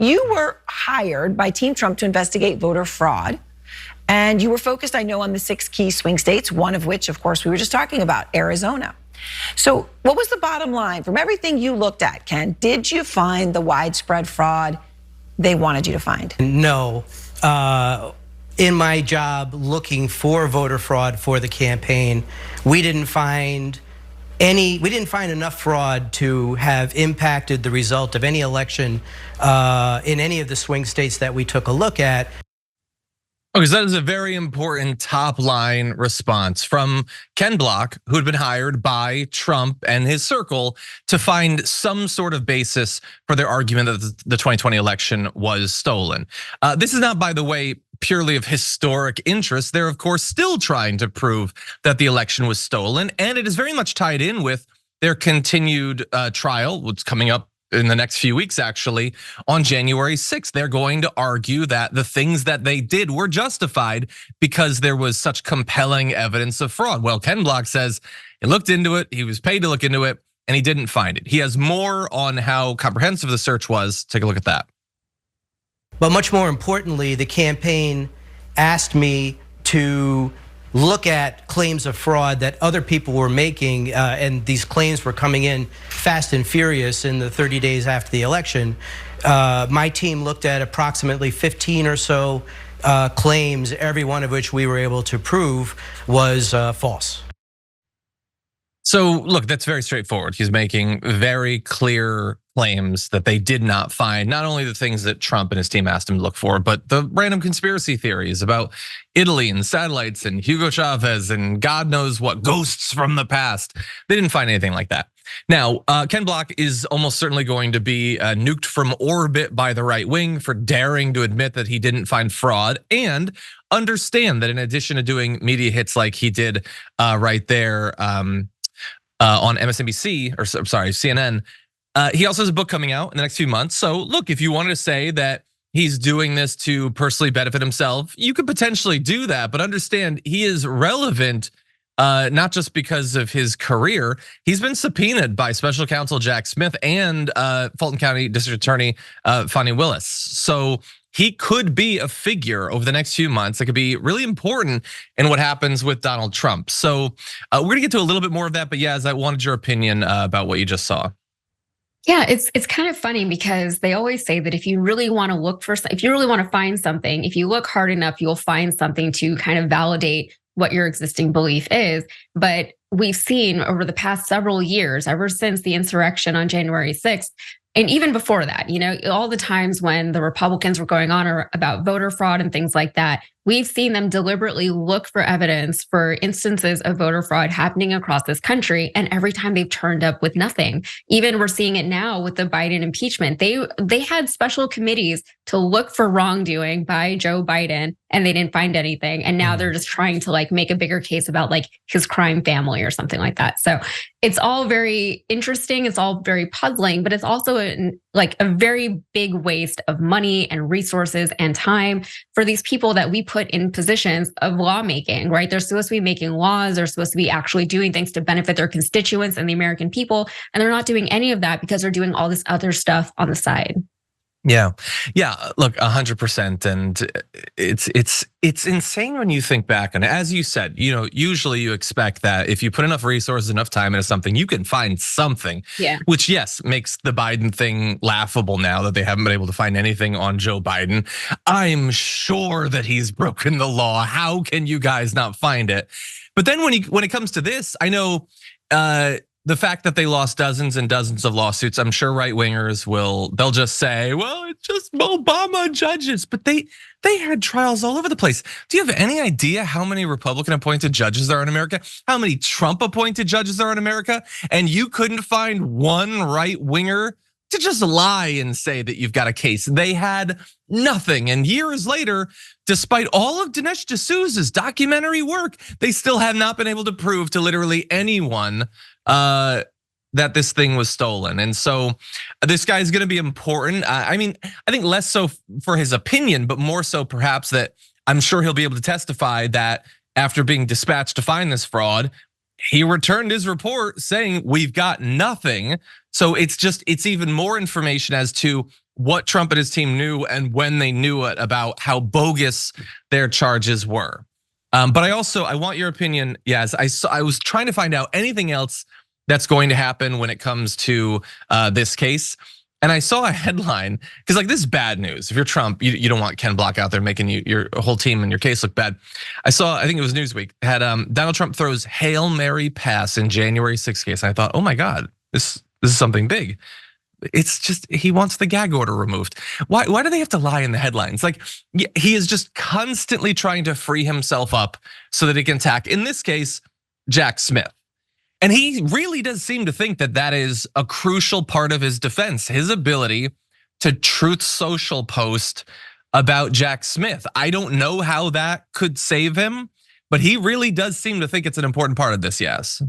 You were hired by Team Trump to investigate voter fraud. And you were focused, I know, on the 6 key swing states, one of which, of course, we were just talking about, Arizona. So what was the bottom line from everything you looked at, Ken? Did you find the widespread fraud they wanted you to find? No. In my job looking for voter fraud for the campaign, we didn't find enough fraud to have impacted the result of any election in any of the swing states that we took a look at. Okay, so that is a very important top line response from Ken Block, who had been hired by Trump and his circle to find some sort of basis for their argument that the 2020 election was stolen. This is not, by the way, purely of historic interest. They're, of course, still trying to prove that the election was stolen, and it is very much tied in with their continued trial, what's coming up in the next few weeks, actually, on January 6th. They're going to argue that the things that they did were justified because there was such compelling evidence of fraud. Well, Ken Block says he looked into it, he was paid to look into it, and he didn't find it. He has more on how comprehensive the search was. Take a look at that. But much more importantly, the campaign asked me to look at claims of fraud that other people were making, and these claims were coming in fast and furious in the 30 days after the election. My team looked at approximately 15 or so claims, every one of which we were able to prove was false. So look, that's very straightforward. He's making very clear claims that they did not find not only the things that Trump and his team asked him to look for, but the random conspiracy theories about Italy and satellites and Hugo Chavez and God knows what, ghosts from the past. They didn't find anything like that. Now, Ken Block is almost certainly going to be nuked from orbit by the right wing for daring to admit that he didn't find fraud, and understand that in addition to doing media hits like he did right there on MSNBC, or sorry, CNN, he also has a book coming out in the next few months. So look, if you wanted to say that he's doing this to personally benefit himself, you could potentially do that, but understand he is relevant not just because of his career. He's been subpoenaed by special counsel Jack Smith and Fulton County District Attorney Fani Willis. So he could be a figure over the next few months that could be really important in what happens with Donald Trump. So we're gonna get to a little bit more of that, but yeah, I wanted your opinion about what you just saw. Yeah, it's kind of funny because they always say that if you really want to look for, if you really want to find something, if you look hard enough, you'll find something to kind of validate what your existing belief is. But we've seen over the past several years, ever since the insurrection on January 6th, and even before that, all the times when the Republicans were going on about voter fraud and things like that, we've seen them deliberately look for evidence for instances of voter fraud happening across this country. And every time they've turned up with nothing. Even we're seeing it now with the Biden impeachment. They had special committees to look for wrongdoing by Joe Biden, and they didn't find anything. And now they're just trying to make a bigger case about his crime family or something like that. So it's all very interesting. It's all very puzzling, but it's also a very big waste of money and resources and time for these people that we put in positions of lawmaking, right? They're supposed to be making laws. They're supposed to be actually doing things to benefit their constituents and the American people. And they're not doing any of that because they're doing all this other stuff on the side. Yeah, look, 100%, and it's insane when you think back on it. As you said, usually you expect that if you put enough resources, enough time into something, you can find something. Yeah. Which, yes, makes the Biden thing laughable now that they haven't been able to find anything on Joe Biden. I'm sure that he's broken the law. How can you guys not find it? But then when it comes to this, I know. The fact that they lost dozens and dozens of lawsuits, I'm sure right wingers they'll just say, well, it's just Obama judges, but they had trials all over the place. Do you have any idea how many Republican appointed judges there are in America? How many Trump appointed judges there are in America? And you couldn't find one right winger to just lie and say that you've got a case. They had nothing. And years later, despite all of Dinesh D'Souza's documentary work, they still have not been able to prove to literally anyone that this thing was stolen. And so this guy is gonna be important. I think less so for his opinion, but more so perhaps that I'm sure he'll be able to testify that after being dispatched to find this fraud, he returned his report saying we've got nothing. So it's even more information as to what Trump and his team knew and when they knew it about how bogus their charges were. But I want your opinion. Yes, I was trying to find out anything else that's going to happen when it comes to this case. And I saw a headline, because like this is bad news. If you're Trump, you don't want Ken Block out there making your whole team and your case look bad. I think it was Newsweek, had Donald Trump throws Hail Mary pass in January 6th case. And I thought, oh my God, this is something big. It's just, he wants the gag order removed. Why do they have to lie in the headlines? Like, he is just constantly trying to free himself up so that he can attack, in this case, Jack Smith. And he really does seem to think that that is a crucial part of his defense, his ability to Truth Social post about Jack Smith. I don't know how that could save him, but he really does seem to think it's an important part of this, yes.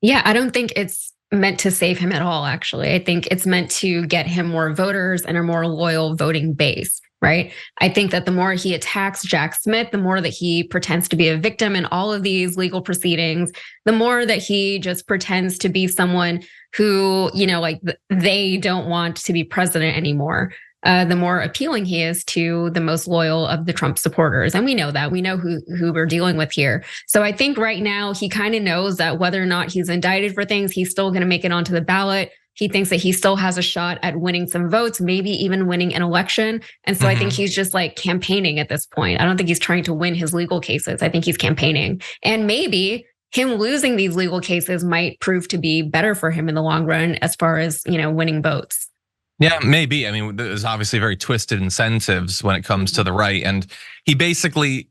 Yeah, I don't think it's meant to save him at all, actually. I think it's meant to get him more voters and a more loyal voting base, right? I think that the more he attacks Jack Smith, the more that he pretends to be a victim in all of these legal proceedings, the more that he just pretends to be someone who, like they don't want to be president anymore. The more appealing he is to the most loyal of the Trump supporters. And we know that. We know who we're dealing with here. So I think right now he kind of knows that whether or not he's indicted for things, he's still going to make it onto the ballot. He thinks that he still has a shot at winning some votes, maybe even winning an election. And so I think he's just like campaigning at this point. I don't think he's trying to win his legal cases. I think he's campaigning. And maybe him losing these legal cases might prove to be better for him in the long run as far as, winning votes. Yeah, maybe. I mean, there's obviously very twisted incentives when it comes to the right. And he basically,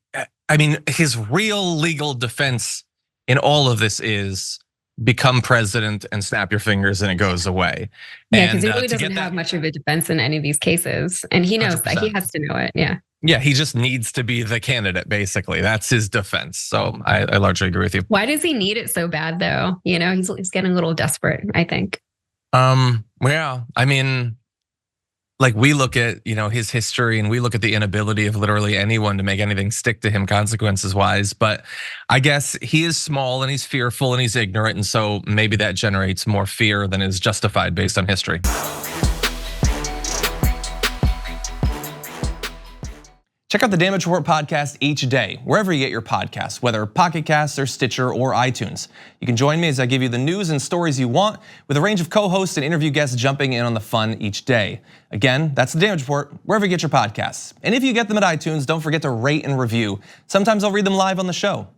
his real legal defense in all of this is become president and snap your fingers and it goes away. Yeah, because he really doesn't have much of a defense in any of these cases. And he knows 100%. That. He has to know it. Yeah. Yeah, he just needs to be the candidate, basically. That's his defense. So I largely agree with you. Why does he need it so bad, though? He's getting a little desperate, I think. Yeah, like we look at, his history and we look at the inability of literally anyone to make anything stick to him consequences wise. But I guess he is small and he's fearful and he's ignorant. And so maybe that generates more fear than is justified based on history. Check out the Damage Report podcast each day, wherever you get your podcasts, whether Pocket Casts or Stitcher or iTunes. You can join me as I give you the news and stories you want, with a range of co-hosts and interview guests jumping in on the fun each day. Again, that's the Damage Report, wherever you get your podcasts. And if you get them at iTunes, don't forget to rate and review. Sometimes I'll read them live on the show.